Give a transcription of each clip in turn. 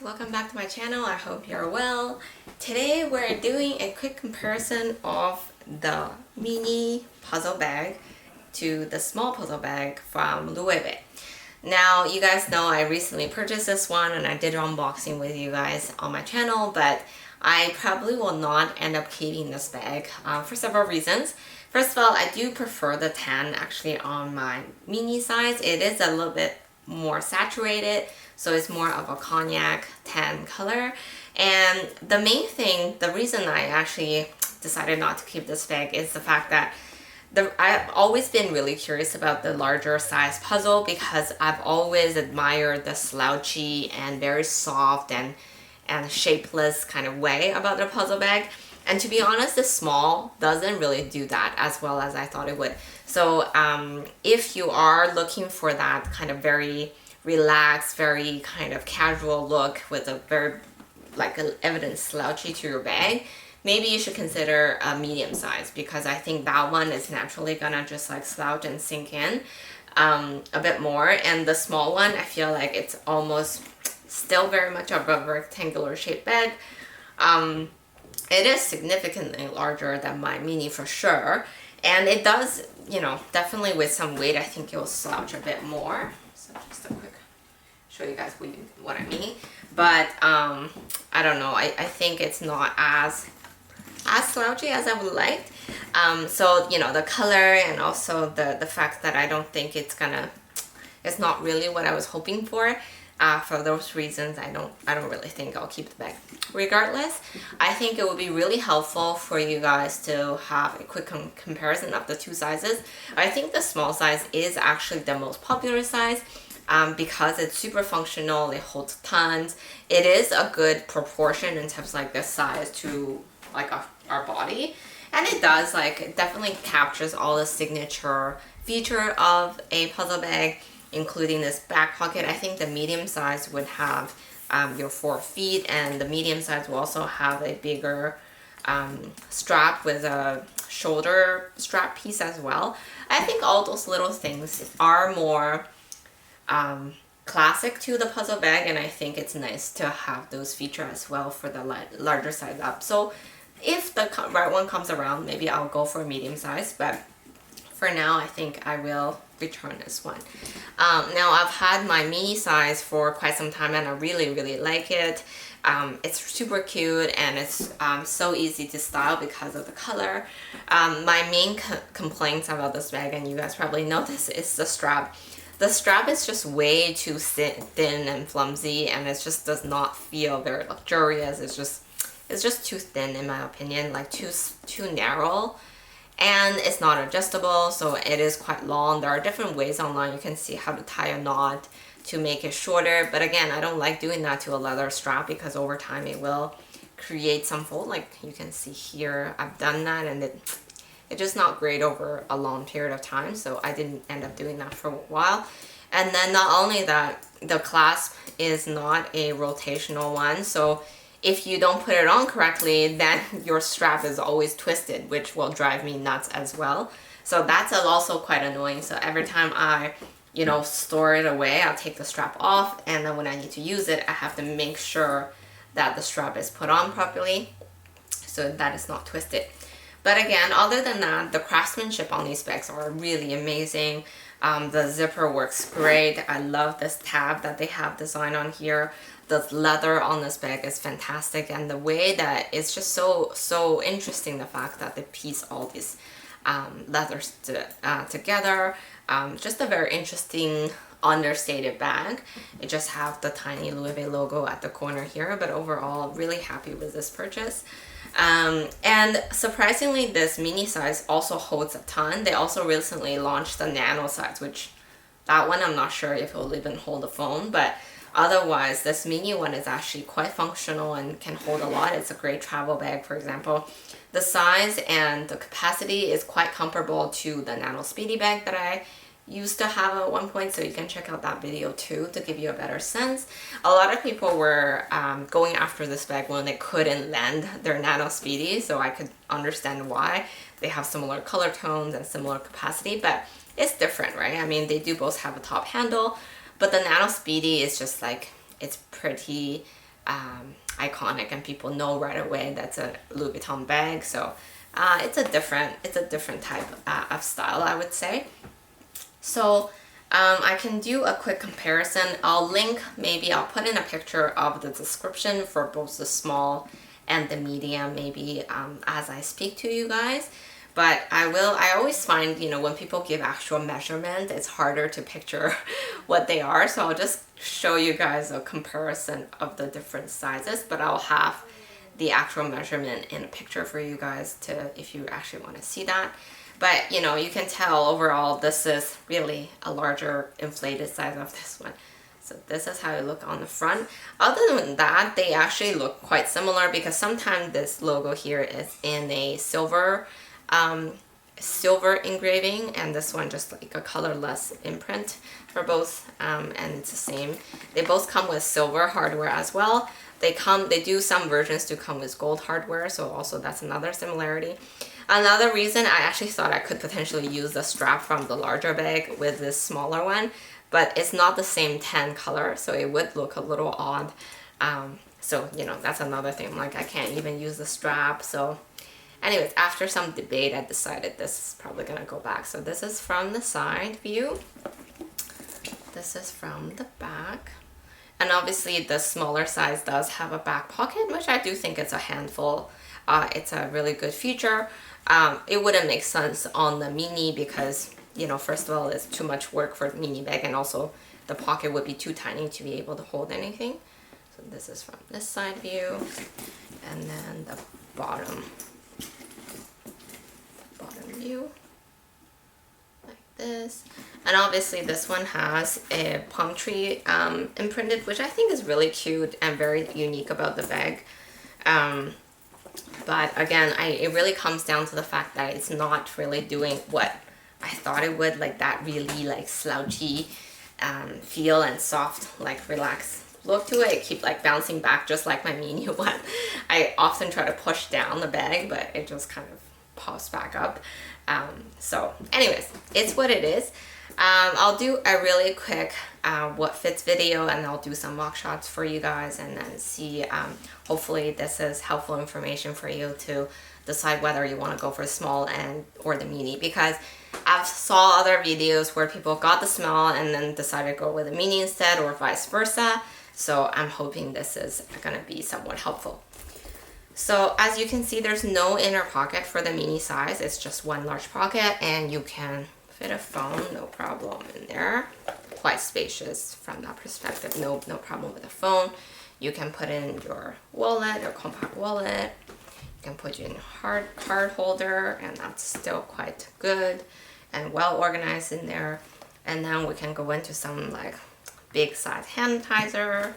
welcome back to my channel. I hope you're well. Today we're doing a quick comparison of the mini puzzle bag to the small puzzle bag from Loewe. Now you guys know I recently purchased this one and I did an unboxing with you guys on my channel, but I probably will not end up keeping this bag for several reasons. First of all, I do prefer the tan actually on my mini size. It is a little bit more saturated, so it's more of a cognac tan color. And the main thing, the reason I actually decided not to keep this bag is the fact that I've always been really curious about the larger size puzzle because I've always admired the slouchy and very soft and shapeless kind of way about the puzzle bag. And to be honest, the small doesn't really do that as well as I thought it would. So if you are looking for that kind of very relaxed, very kind of casual look with a very like an evident slouchy to your bag, maybe you should consider a medium size, because I think that one is naturally gonna just like slouch and sink in a bit more. And the small one, I feel like it's almost still very much of a rectangular shaped bag. It is significantly larger than my mini for sure, and it does, you know, definitely with some weight I think it will slouch a bit more. So just a quick show you guys what I mean. But I don't know, I think it's not as slouchy as I would like. So you know, the color and also the fact that I don't think it's not really what I was hoping for. For those reasons, I don't really think I'll keep the bag. Regardless, I think it would be really helpful for you guys to have a quick comparison of the two sizes. I think the small size is actually the most popular size because it's super functional, it holds tons. It is a good proportion in terms of like the size to like our body. And it does, like, it definitely captures all the signature feature of a puzzle bag, including this back pocket. I think the medium size would have your 4 feet, and the medium size will also have a bigger strap with a shoulder strap piece as well. I think all those little things are more classic to the puzzle bag, and I think it's nice to have those features as well for the larger size up. So if the right one comes around, maybe I'll go for a medium size, but for now I think I will return this one. Now I've had my mini size for quite some time and I really like it. It's super cute and it's so easy to style because of the color. My main complaints about this bag, and you guys probably know this, is the strap. The strap is just way too thin and flimsy, and it just does not feel very luxurious. It's just too thin in my opinion, like too narrow. And it's not adjustable, so it is quite long. There are different ways online you can see how to tie a knot to make it shorter, but again, I don't like doing that to a leather strap because over time it will create some fold. Like you can see here, I've done that and it's just not great over a long period of time, so I didn't end up doing that for a while. And then not only that, the clasp is not a rotational one, so if you don't put it on correctly, then your strap is always twisted, which will drive me nuts as well. So that's also quite annoying. So every time I, you know, store it away, I'll take the strap off, and then when I need to use it, I have to make sure that the strap is put on properly so that it's not twisted. But again, other than that, the craftsmanship on these bags are really amazing. The zipper works great. I love this tab that they have designed on here. The leather on this bag is fantastic, and the way that it's just so interesting, the fact that they piece all these leathers together. Just a very interesting understated bag. It just have the tiny Loewe logo at the corner here, but overall really happy with this purchase. And surprisingly, this mini size also holds a ton. They also recently launched the nano size, which that one I'm not sure if it will even hold a phone, but otherwise this mini one is actually quite functional and can hold a lot. It's a great travel bag, for example. The size and the capacity is quite comparable to the nano speedy bag that I used to have at one point, so you can check out that video too to give you a better sense. A lot of people were going after this bag when they couldn't lend their nano speedy, so I could understand why. They have similar color tones and similar capacity, but it's different, right? I mean, they do both have a top handle, but the nano speedy is just like, it's pretty iconic and people know right away that's a Louis Vuitton bag. So it's a different type of style, I would say. So I can do a quick comparison. Maybe I'll put in a picture of the description for both the small and the medium, maybe as I speak to you guys. But I always find, when people give actual measurement, it's harder to picture what they are. So I'll just show you guys a comparison of the different sizes, but I'll have the actual measurement in a picture for you guys if you actually want to see that. But you can tell overall this is really a larger inflated size of this one. So this is how it look on the front. Other than that, they actually look quite similar because sometimes this logo here is in a silver engraving, and this one just like a colorless imprint for both, and it's the same. They both come with silver hardware as well. They do some versions to come with gold hardware, so also that's another similarity. Another reason I actually thought I could potentially use the strap from the larger bag with this smaller one, but it's not the same tan color, so it would look a little odd. So that's another thing. Like, I can't even use the strap. So anyways, after some debate, I decided this is probably gonna go back. So this is from the side view. This is from the back. And obviously the smaller size does have a back pocket, which I do think it's a handful. It's a really good feature. It wouldn't make sense on the mini because, first of all, it's too much work for the mini bag, and also the pocket would be too tiny to be able to hold anything. So this is from this side view, and then the bottom view, like this. And obviously this one has a palm tree imprinted, which I think is really cute and very unique about the bag. But again, it really comes down to the fact that it's not really doing what I thought it would, like that really like slouchy feel and soft, like relaxed look to it. It keeps like bouncing back just like my mini one. I often try to push down the bag, but it just kind of pops back up. So anyways, it's what it is. I'll do a really quick what fits video, and I'll do some mock shots for you guys, and then see, hopefully this is helpful information for you to decide whether you want to go for small or the mini, because I've saw other videos where people got the small and then decided to go with a mini instead, or vice versa. So I'm hoping this is going to be somewhat helpful. So as you can see, there's no inner pocket for the mini size. It's just one large pocket, and you can fit a phone, no problem in there. Quite spacious from that perspective. No problem with a phone. You can put in your wallet or compact wallet. You can put in card holder, and that's still quite good and well organized in there. And then we can go into some like big size hand sanitizer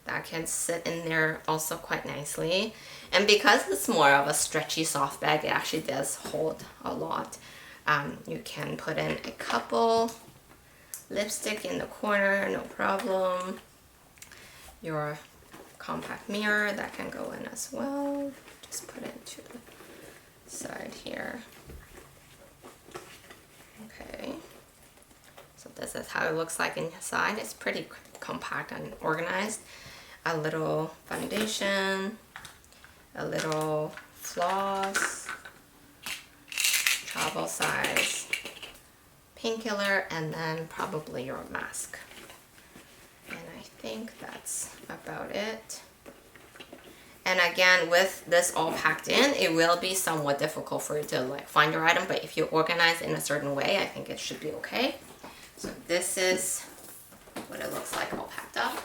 that can sit in there also quite nicely. And because it's more of a stretchy soft bag, it actually does hold a lot. You can put in a couple lipstick in the corner, no problem. Your compact mirror, that can go in as well. Just put it to the side here. Okay. So this is how it looks like inside. It's pretty compact and organized. A little foundation, a little floss, travel size painkiller, and then probably your mask. And I think that's about it. And again, with this all packed in, it will be somewhat difficult for you to like find your item, but if you organize in a certain way, I think it should be okay. So this is what it looks like all packed up.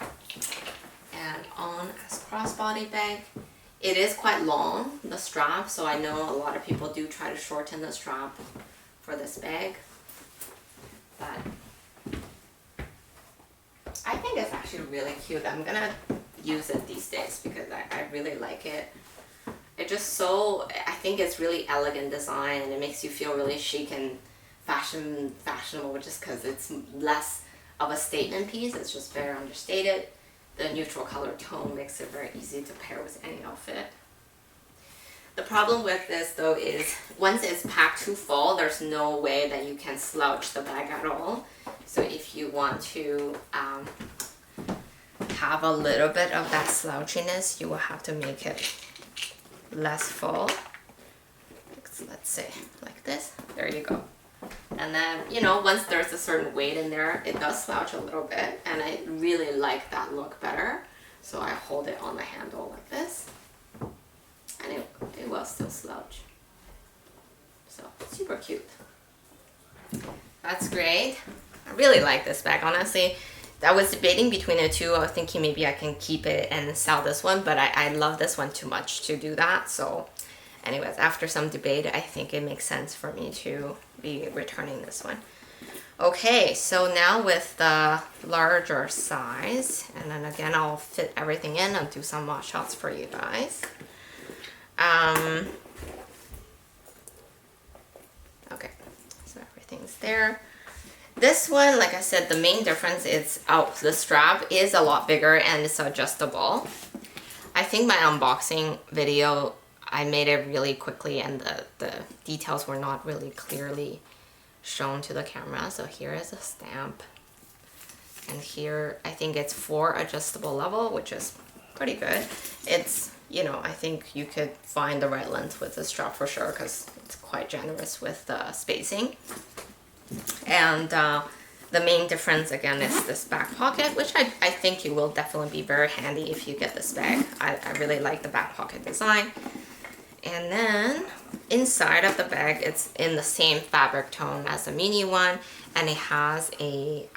And on as crossbody bag. It is quite long, the strap, so I know a lot of people do try to shorten the strap for this bag. But I think it's actually really cute. I'm gonna use it these days because I really like it. It just I think it's really elegant design, and it makes you feel really chic and fashionable, just because it's less of a statement piece. It's just very understated. The neutral color tone makes it very easy to pair with any outfit. The problem with this though is once it's packed too full, there's no way that you can slouch the bag at all. So if you want to have a little bit of that slouchiness, you will have to make it less full. Let's say like this. There you go. And then, you know, once there's a certain weight in there, it does slouch a little bit, and I really like that look better. So I hold it on the handle like this, and it will still slouch. So super cute. That's great. I really like this bag, honestly. I was debating between the two. I was thinking maybe I can keep it and sell this one, but I love this one too much to do that. So anyways, after some debate, I think it makes sense for me to be returning this one. Okay, so now with the larger size, and then again, I'll fit everything in. I'll do some more shots for you guys. Okay, so everything's there. This one, like I said, the main difference is the strap is a lot bigger and it's adjustable. I think my unboxing video, I made it really quickly and the details were not really clearly shown to the camera. So here is a stamp. And here, I think it's 4 adjustable level, which is pretty good. It's, you know, I think you could find the right length with the strap for sure because it's quite generous with the spacing. And the main difference again is this back pocket, which I think you will definitely be very handy if you get this bag. I really like the back pocket design. And then inside of the bag, it's in the same fabric tone as the mini one, and it has a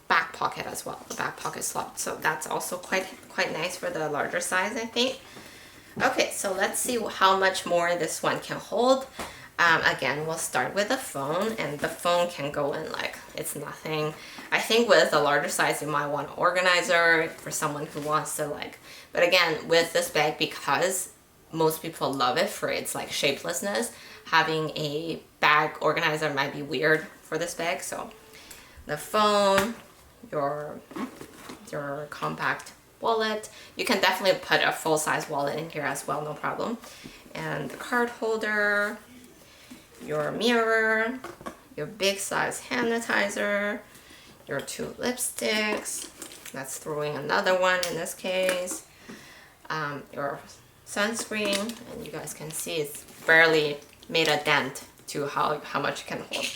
back pocket as well, the back pocket slot. So that's also quite nice for the larger size, I think. Okay, so let's see how much more this one can hold. Again, we'll start with the phone, and the phone can go in like it's nothing. I think with the larger size, you might want an organizer for someone who wants to like, but again, with this bag, because most people love it for its like shapelessness, having a bag organizer might be weird for this bag. So the phone, your compact wallet, you can definitely put a full-size wallet in here as well, no problem. And the card holder, your mirror, your big size hand sanitizer, your 2 lipsticks, that's throwing another one in this case, your sunscreen, and you guys can see it's barely made a dent to how much it can hold.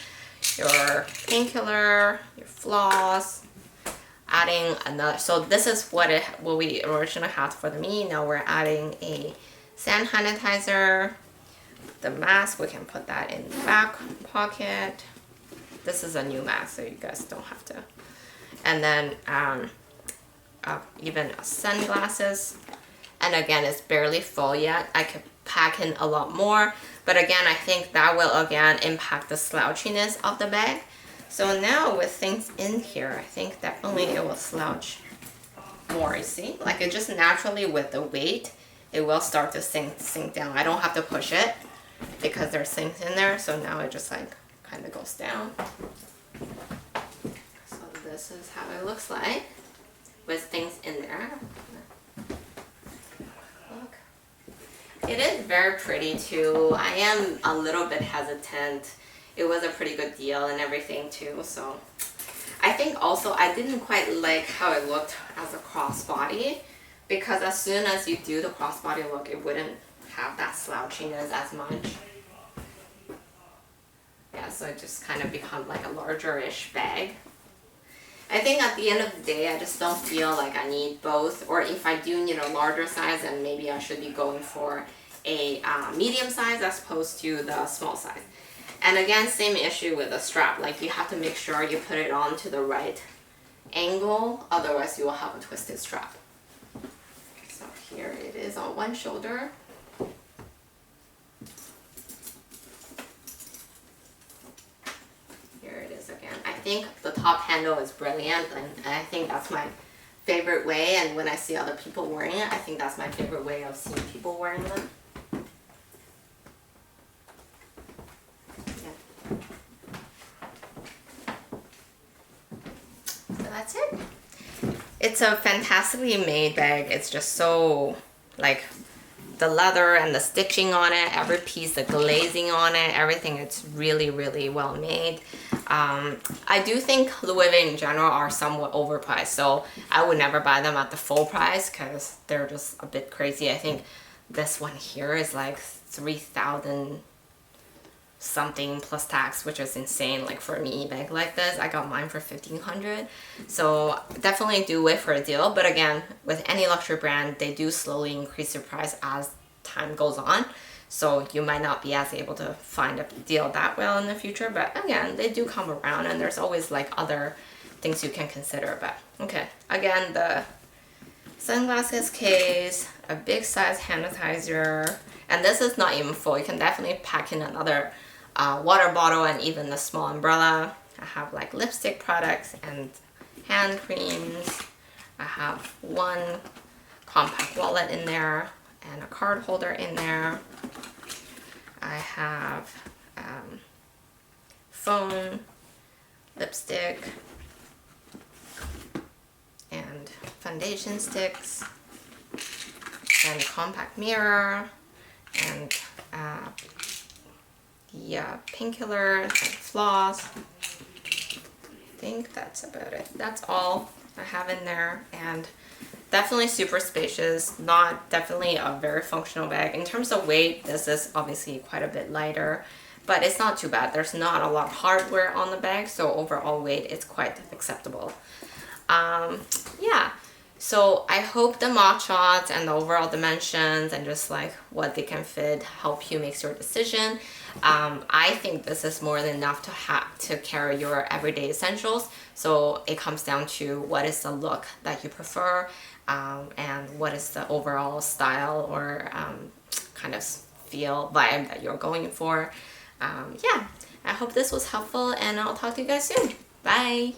Your painkiller, your floss, adding another, so this is what we originally had for the mini. Now we're adding a hand sanitizer. The mask, we can put that in the back pocket. This is a new mask, so you guys don't have to. And then even sunglasses. And again, it's barely full yet. I could pack in a lot more, but again, I think that will again impact the slouchiness of the bag. So now with things in here, I think definitely it will slouch more, you see? Like it just naturally with the weight, it will start to sink down. I don't have to push it because there's things in there, so now it just like kind of goes down. So this is how it looks like with things in there. Look, it is very pretty too. I am a little bit hesitant. It was a pretty good deal and everything too, so I think also I didn't quite like how it looked as a crossbody, because as soon as you do the crossbody look, it wouldn't have that slouchiness as much. Yeah, so it just kind of become like a larger-ish bag. I think at the end of the day, I just don't feel like I need both, or if I do need a larger size, then maybe I should be going for a medium size as opposed to the small size. And again, same issue with the strap, like you have to make sure you put it on to the right angle, otherwise you will have a twisted strap. So here it is on one shoulder. Here it is again. I think the top handle is brilliant, and I think that's my favorite way, and when I see other people wearing it, I think that's my favorite way of seeing people wearing them. That's it. It's a fantastically made bag. It's just so, like, the leather and the stitching on it, every piece, the glazing on it, everything, it's really, really well made. I do think Loewe in general are somewhat overpriced, so I would never buy them at the full price because they're just a bit crazy. I think this one here is like 3,000 something plus tax, which is insane. Like for an e-bag like this, I got mine for 1,500. So definitely do wait for a deal. But again, with any luxury brand, they do slowly increase their price as time goes on. So you might not be as able to find a deal that well in the future. But again, they do come around, and there's always like other things you can consider. But okay, again, the sunglasses case, a big size hand sanitizer, and this is not even full. You can definitely pack in another water bottle and even a small umbrella. I have like lipstick products and hand creams. I have one compact wallet in there and a card holder in there. I have phone, lipstick, and foundation sticks, and a compact mirror, and painkiller and floss. I think that's about it. That's all I have in there, and definitely super spacious. Not definitely a very functional bag. In terms of weight, this is obviously quite a bit lighter, but it's not too bad. There's not a lot of hardware on the bag, so overall weight is quite acceptable. Yeah, so I hope the mock shots and the overall dimensions and just like what they can fit help you make your decision. I think this is more than enough to have to carry your everyday essentials. So it comes down to what is the look that you prefer, and what is the overall style or kind of feel vibe that you're going for. Yeah, I hope this was helpful, and I'll talk to you guys soon. Bye!